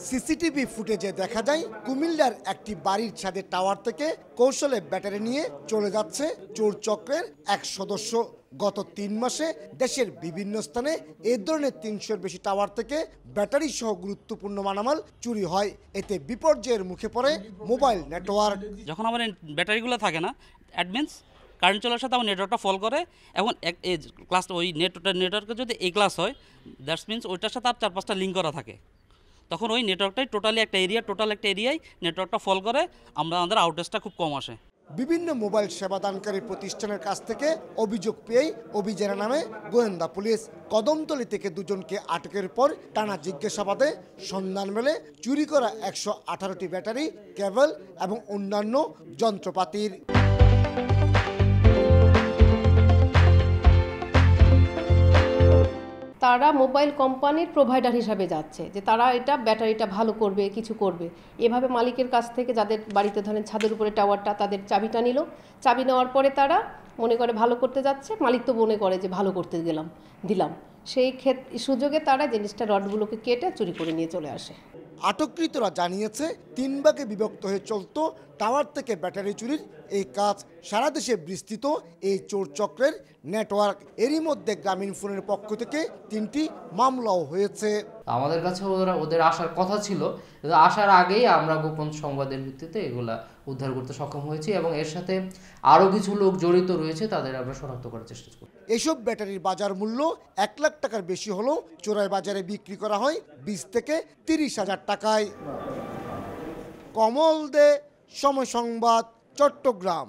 CCTV ফুটেজে দেখা যায় কুমিল্লার একটি বাড়ির ছাদের টাওয়ার থেকে কৌশলে ব্যাটারি নিয়ে চলে যাচ্ছে চোর চক্রের এক সদস্য। গত ৩ মাসে দেশের বিভিন্ন স্থানে এ ধরনের ৩০০-এর বেশি টাওয়ার থেকে ব্যাটারি সহ গুরুত্বপূর্ণ মালামাল চুরি হয়। এতে বিপর্যয়ের মুখে পড়ে মোবাইল নেটওয়ার্ক। যখন আমার ব্যাটারিগুলো থাকে না, অ্যাডমিনস কারেন্ট চলার সাথে আমার নেটওয়ার্কটা ফল করে। এখন ক্লাস ওই নেটওয়ার্কে যদি এই ক্লাস হয়, দ্যাটস মিনস ওইটার সাথে আর ৪-৫টা লিঙ্ক করা থাকে। তখন ওই নেটওয়ার্কটাই টোটাল একটা এরিয়ায় নেটওয়ার্কটা ফল করে, আমাদের আউটেজটা খুব কম আসে। বিভিন্ন মোবাইল সেবাদানকারী প্রতিষ্ঠানের কাছ থেকে অভিযোগ পেয়েই অভিযানে নামে গোয়েন্দা পুলিশ। কদমতলী থেকে দুজনকে আটকের পর টানা জিজ্ঞাসাবাদে সন্ধান মেলে চুরি করা ১১৮টি ব্যাটারি, কেবল এবং অন্যান্য যন্ত্রপাতির। তারা মোবাইল কোম্পানির প্রোভাইডার হিসাবে যাচ্ছে, যে তারা এটা ব্যাটারিটা ভালো করবে, কিছু করবে। এভাবে মালিকের কাছ থেকে, যাদের বাড়িতে ধরেন ছাদের উপরে টাওয়ারটা, তাদের চাবিটা নিল। চাবি নেওয়ার পরে তারা মনে করে ভালো করতে যাচ্ছে, মালিক তো মনে করে যে ভালো করতে দিলাম। সেই সুযোগে তারা জিনিসটা রডগুলোকে কেটে চুরি করে নিয়ে চলে আসে। আটককৃতরা জানিয়েছে ৩ ভাগে বিভক্ত হয়ে চলত টাওয়ার থেকে ব্যাটারি চুরির এই কাজ। সারা দেশে বিস্তৃত এই চোর চক্রের নেটওয়ার্ক। এরই মধ্যে গ্রামীণফোনের পক্ষ থেকে 3টি মামলাও হয়েছে। আমাদের কাছে ওদের আসার কথা ছিল, কিন্তু আসার আগেই আমরা গোপন সংবাদের ভিত্তিতে এগুলা উদ্ধার করতে সক্ষম হয়েছি এবং এর সাথে আরও কিছু লোক জড়িত রয়েছে, তাদের আমরা শনাক্ত করার চেষ্টা করি। এসব ব্যাটারির বাজার মূল্য ১ লাখ টাকার বেশি হলেও চোরাই বাজারে বিক্রি করা হয় ২০ থেকে ৩০ হাজার টাকায়। কমল দে, সময় সংবাদ, চট্টগ্রাম।